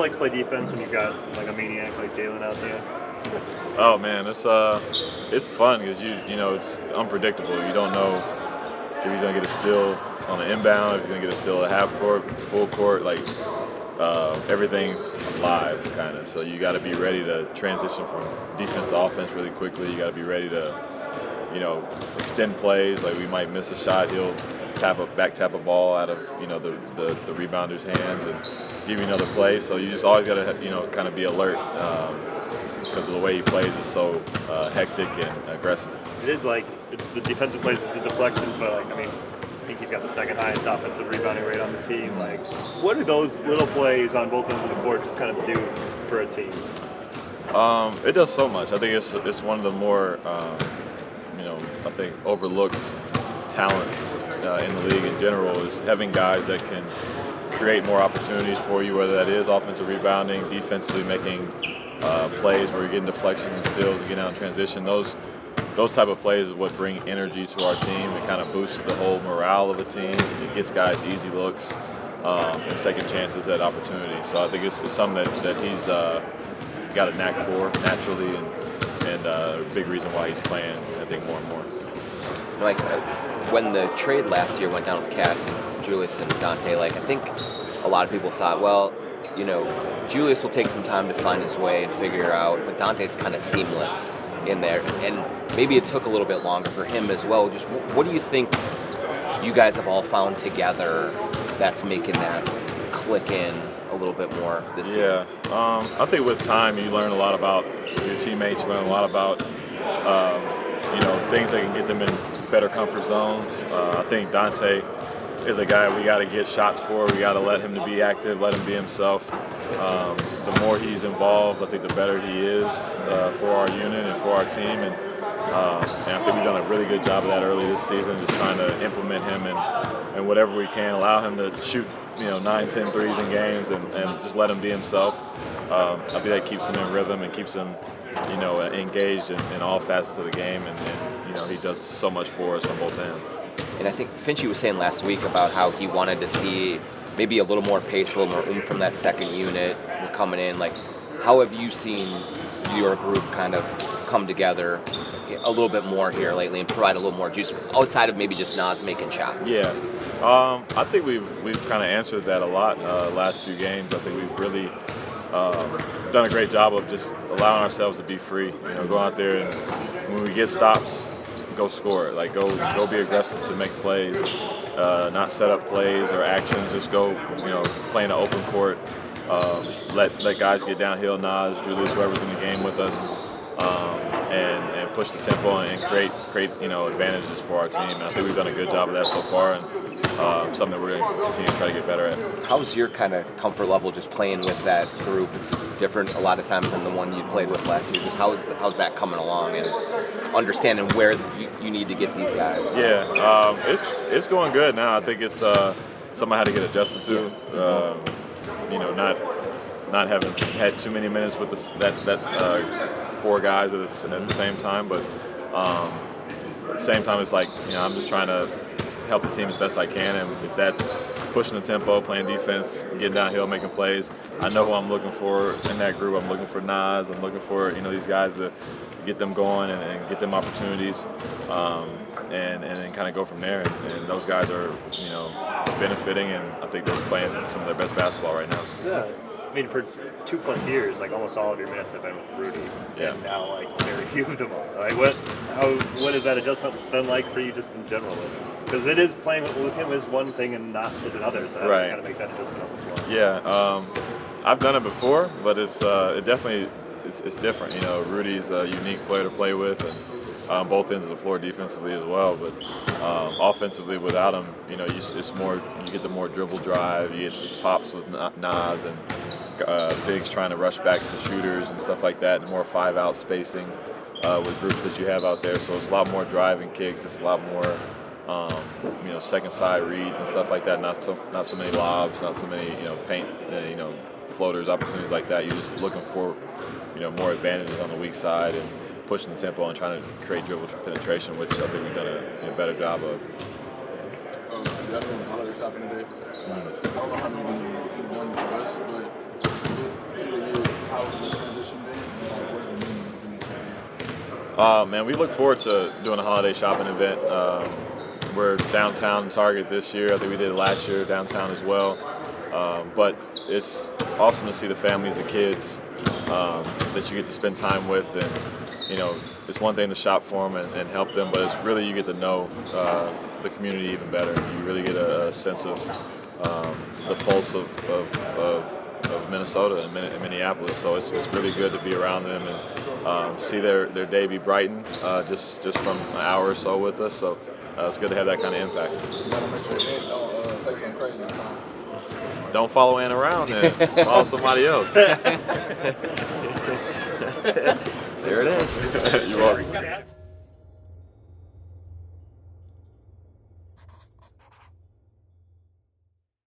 like to play defense when you've got like a maniac like Jalen out there? Oh man, it's fun because you know it's unpredictable. You don't know if he's gonna get a steal on the inbound, if he's gonna get a steal at half court, full court. Like everything's live kind of. So you got to be ready to transition from defense to offense really quickly. You got to be ready to extend plays. Like we might miss a shot, he'll back tap a ball out of the rebounder hands and give you another play. So you just always got to kind of be alert. Because of the way he plays is so hectic and aggressive. It is like it's the defensive plays, it's the deflections, but like I think he's got the second highest offensive rebounding rate on the team. Like, what do those little plays on both ends of the court just kind of do for a team? It does so much. I think it's one of the more I think overlooked talents in the league in general is having guys that can create more opportunities for you, whether that is offensive rebounding, defensively making plays where you're getting deflections and steals and getting out in transition. Those type of plays is what bring energy to our team. It kind of boosts the whole morale of a team. It gets guys easy looks and second chances at opportunity. So I think it's something that he's got a knack for naturally and a big reason why he's playing, I think, more and more. Like when the trade last year went down with Cat and Julius and Dante, I think a lot of people thought, well, Julius will take some time to find his way and figure out, but Dante's kind of seamless in there, and maybe it took a little bit longer for him as well. Just what do you think you guys have all found together that's making that click in a little bit more this year? Yeah, I think with time you learn a lot about your teammates, you learn a lot about things that can get them in better comfort zones. I think Dante is a guy we got to get shots for. We got to let him to be active, let him be himself. The more he's involved, I think the better he is for our unit and for our team. And I think we've done a really good job of that early this season, just trying to implement him and whatever we can, allow him to shoot 9, 10 threes in games and just let him be himself. I think that keeps him in rhythm and keeps him engaged in all facets of the game. And he does so much for us on both ends. And I think Finchie was saying last week about how he wanted to see maybe a little more pace, a little more oomph from that second unit coming in. Like, how have you seen your group kind of come together a little bit more here lately and provide a little more juice outside of maybe just Nas making shots? Yeah, I think we've kind of answered that a lot last few games. I think we've really done a great job of just allowing ourselves to be free. Go out there and when we get stops, go score it. Like go be aggressive to make plays, not set up plays or actions. Just go, play in the open court. Let guys get downhill. Nas, Julius, whoever's in the game with us, and push the tempo and create advantages for our team. And I think we've done a good job of that so far, and something that we're going to continue to try to get better at. How's your kind of comfort level just playing with that group? It's different a lot of times than the one you played with last year. Just how's that coming along and understanding where you need to get these guys? Yeah, it's going good now. I think it's something I had to get adjusted to. Not having had too many minutes with that 4 guys at the same time, but at the same time it's like I'm just trying to help the team as best I can, and if that's pushing the tempo, playing defense, getting downhill, making plays, I know who I'm looking for in that group. I'm looking for Nas. I'm looking for these guys to get them going and get them opportunities, and then kind of go from there. And those guys are benefiting, and I think they're playing some of their best basketball right now. Yeah. For 2+ years, almost all of your minutes have been with Rudy, and now very few of them are. What has that adjustment been like for you, just in general? Because it is playing with him is one thing and not is another. So how do you kind of make that adjustment a little more? Yeah, I've done it before, but it's definitely different. Rudy's a unique player to play with, and both ends of the floor defensively as well. But offensively, without him, it's more. You get the more dribble drive. You get pops with Nas and bigs trying to rush back to shooters and stuff like that. And more 5-out spacing with groups that you have out there. So it's a lot more drive and kick. It's a lot more second side reads and stuff like that. Not so many lobs. Not so many paint floaters, opportunities like that. You're just looking for more advantages on the weak side and pushing the tempo and trying to create dribble penetration, which I think we've done a better job of. You got some holiday shopping today. I don't know how many of these you've done for us, but Man, we look forward to doing a holiday shopping event. We're downtown Target this year. I think we did it last year downtown as well. But it's awesome to see the families, the kids that you get to spend time with, and you know, it's one thing to shop for them and help them, but it's really you get to know the community even better. You really get a sense of the pulse of Minnesota and Minneapolis. So it's really good to be around them and see their day be brightened just from an hour or so with us. So it's good to have that kind of impact. You gotta make sure they don't say something crazy this time. Don't follow Ann around and follow somebody else. There it is. You are.